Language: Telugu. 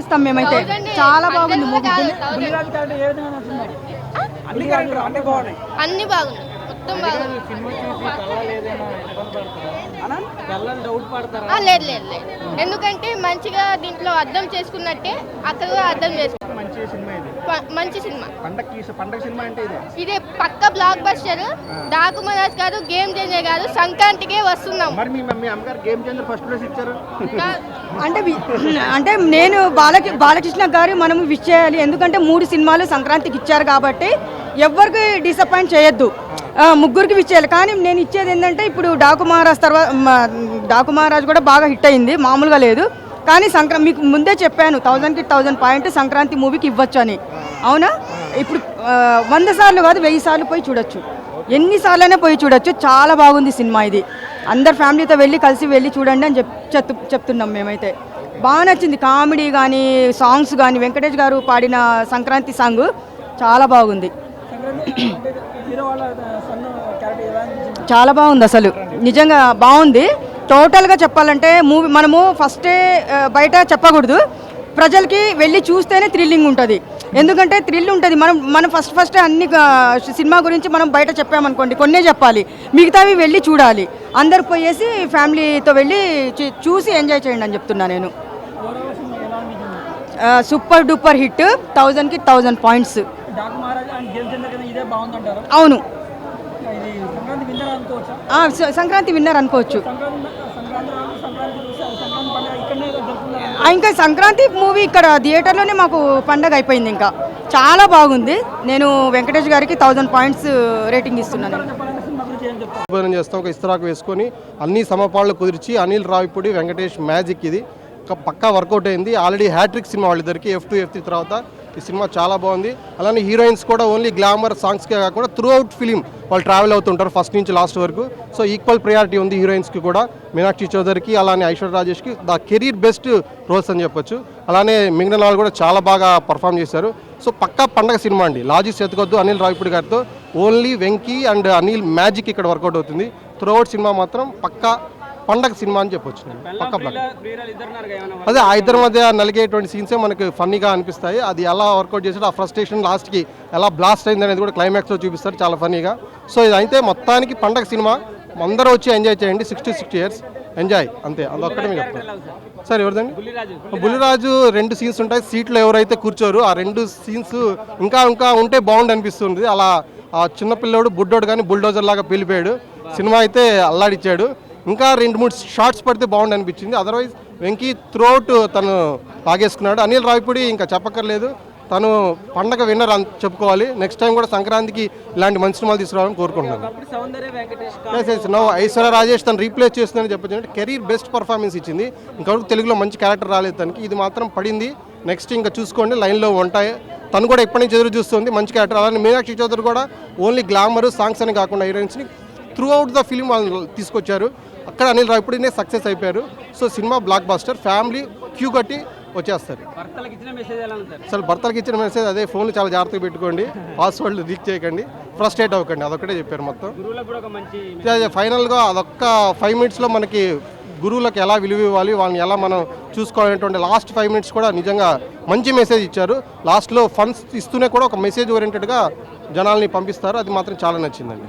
ఇస్తాం మేమైతే. చాలా బాగుంది మూవీ. అన్ని బాగున్నాయి, మొత్తం బాగుంది. లేదు లేదు లేదు, ఎందుకంటే మంచిగా దీంట్లో అర్థం చేసుకున్నట్టే అక్కడ కూడా అర్థం చేసుకున్నాం. మంచి సినిమా, ఇదే పక్క బ్లాక్ బస్టర్. డాకు మహారాజ్ కాదు, గేమ్ చేంజర్ కాదు, సంక్రాంతికే వస్తున్నాం. అంటే నేను బాలకృష్ణ గారు మనము విష్ చేయాలి, ఎందుకంటే 3 సినిమాలు సంక్రాంతికి ఇచ్చారు కాబట్టి ఎవరికి డిసప్పాయింట్ చేయొద్దు, ముగ్గురికి విష్ చేయాలి. కానీ నేను ఇచ్చేది ఏంటంటే ఇప్పుడు డాకు మహారాజ్ కూడా బాగా హిట్ అయింది, మామూలుగా లేదు. కానీ మీకు ముందే చెప్పాను 1000కి 1000 పాయింట్ సంక్రాంతి మూవీకి ఇవ్వచ్చు అని. అవునా? ఇప్పుడు 100 సార్లు కాదు 1000 సార్లు పోయి చూడొచ్చు, ఎన్నిసార్లైనా పోయి చూడొచ్చు. చాలా బాగుంది సినిమా ఇది. అందరు ఫ్యామిలీతో కలిసి వెళ్ళి చూడండి అని చెప్తున్నాం మేమైతే. బాగా నచ్చింది. కామెడీ కానీ, సాంగ్స్ కానీ, వెంకటేష్ గారు పాడిన సంక్రాంతి సాంగ్ చాలా బాగుంది. చాలా బాగుంది, అసలు నిజంగా బాగుంది. టోటల్గా చెప్పాలంటే మూవీ మనము ఫస్టే బయట చెప్పకూడదు, ప్రజలకి వెళ్ళి చూస్తేనే థ్రిల్లింగ్ ఉంటుంది. ఎందుకంటే థ్రిల్ ఉంటుంది. మనం ఫస్ట్ అన్ని సినిమా గురించి మనం బయట చెప్పామనుకోండి, కొన్నే చెప్పాలి, మిగతావి వెళ్ళి చూడాలి. అందరు పోయేసి ఫ్యామిలీతో వెళ్ళి చూసి ఎంజాయ్ చేయండి అని చెప్తున్నా నేను. సూపర్ డూపర్ హిట్, 1000కి 1000 పాయింట్స్. అవును, సంక్రాంతి విన్నర్ అనుకోవచ్చు. ఇంకా సంక్రాంతి మూవీ ఇక్కడ థియేటర్లోనే మాకు పండగ అయిపోయింది. ఇంకా చాలా బాగుంది. నేను వెంకటేష్ గారికి 1000 పాయింట్స్ రేటింగ్ ఇస్తున్నాను. చేస్తాం, ఒక ఇస్తరాకు వేసుకొని అన్ని సమపాళ్ళు కుదిర్చి అనిల్ రావిపూడి వెంకటేష్ మ్యాజిక్ ఇది పక్కా వర్కౌట్ అయింది. ఆల్రెడీ హ్యాట్రిక్ సినిమా వాళ్ళిద్దరికి F2 F3 తర్వాత ఈ సినిమా చాలా బాగుంది. అలానే హీరోయిన్స్ కూడా ఓన్లీ గ్లామర్ సాంగ్స్కే కాకుండా త్రూ అవుట్ ఫిలిం వాళ్ళు ట్రావెల్ అవుతుంటారు ఫస్ట్ నుంచి లాస్ట్ వరకు. సో ఈక్వల్ ప్రయారిటీ ఉంది హీరోయిన్స్కి కూడా. మీనాక్షి చౌదరికి అలానే ఐశ్వర్య రాజేష్కి ద కెరీర్ బెస్ట్ రోల్స్ అని చెప్పొచ్చు. అలానే మిగిలిన వాళ్ళు కూడా చాలా బాగా పర్ఫామ్ చేశారు. సో పక్కా పండగ సినిమా అండి. లాజిక్స్ ఎత్తుకొద్దు అనిల్ రావిపూడి గారితో. Only Venky and Anil magic ఇక్కడ వర్కౌట్ అవుతుంది. త్రూ అవుట్ సినిమా మాత్రం పక్కా పండగ సినిమా అని చెప్పొచ్చు. పక్క బ్లాక్ అదే ఆ ఇద్దరి మధ్య నలిగేటువంటి సీన్సే మనకు ఫన్నీగా అనిపిస్తాయి. అది ఎలా వర్కౌట్ చేసాడు, ఆ ఫ్రస్ట్రేషన్ లాస్ట్కి ఎలా బ్లాస్ట్ అయింది అనేది కూడా క్లైమాక్స్లో చూపిస్తారు చాలా ఫన్నీగా. సో ఇది అయితే మొత్తానికి పండగ సినిమా, అందరూ వచ్చి ఎంజాయ్ చేయండి. 60 years ఎంజాయ్, అంతే. అదొక్కటే మీకు చెప్తాను. సార్ ఎవరిదండి? బుల్లిరాజు 2 సీన్స్ ఉంటాయి. సీట్లో ఎవరైతే కూర్చోరు ఆ 2 సీన్స్ ఇంకా ఉంటే బాగుండు అనిపిస్తుంది. అలా ఆ చిన్నపిల్లోడు బుడ్డోడు కానీ బుల్డోజర్ లాగా పేలిపోయాడు. సినిమా అయితే అల్లాడిచ్చాడు. ఇంకా 2-3 షార్ట్స్ పడితే బాగుండు అనిపించింది. అదర్వైజ్ వెంకీ త్రూఅవుట్ తను లాగేసుకున్నాడు. అనిల్ రావిపూడి ఇంకా చెప్పక్కర్లేదు, తను పండగ విన్నర్ అని చెప్పుకోవాలి. నెక్స్ట్ టైం కూడా సంక్రాంతికి ఇలాంటి మంచి సినిమాలు తీసుకురావాలని కోరుకుంటున్నాను. ఐశ్వర్య రాజేష్ తను రీప్లేస్ చేస్తుందని చెప్పొచ్చు. కెరీర్ బెస్ట్ పర్ఫార్మెన్స్ ఇచ్చింది. ఇంకొకటి తెలుగులో మంచి క్యారెక్టర్ రాలేదు తనకి, ఇది మాత్రం పడింది. నెక్స్ట్ ఇంకా చూసుకోండి, లైన్లో ఉంటాయి. తను కూడా ఎప్పటి నుంచి ఎదురు చూస్తుంది, మంచి క్యారెక్టర్. అలానే మీనాక్షి చౌదరి కూడా ఓన్లీ గ్లామర్ సాంగ్స్ అని కాకుండా హీరోయిన్స్ని త్రూ అవుట్ ద ఫిలిం వాళ్ళు తీసుకొచ్చారు. అక్కడ అనిల్ రావిపూడినే సక్సెస్ అయిపోయారు. So cinema blockbuster, family queue కట్టి వచ్చేస్తారు. అసలు భర్తలకు ఇచ్చిన మెసేజ్ అదే, ఫోన్లు చాలా జాగ్రత్తగా పెట్టుకోండి, పాస్వర్డ్లు లీక్ చేయకండి, ఫ్రస్ట్రేట్ అవ్వకండి, అదొక్కటే చెప్పారు మొత్తం. ఫైనల్గా అదొక్క 5 minutesలో మనకి గురువులకు ఎలా విలువ ఇవ్వాలి, వాళ్ళని ఎలా మనం చూసుకోవాలనేటువంటి లాస్ట్ 5 minutes కూడా నిజంగా మంచి మెసేజ్ ఇచ్చారు. లాస్ట్లో ఫండ్స్ ఇస్తూనే కూడా ఒక మెసేజ్ ఓరియంటెడ్గా జనాల్ని పంపిస్తారు. అది మాత్రం చాలా నచ్చిందండి.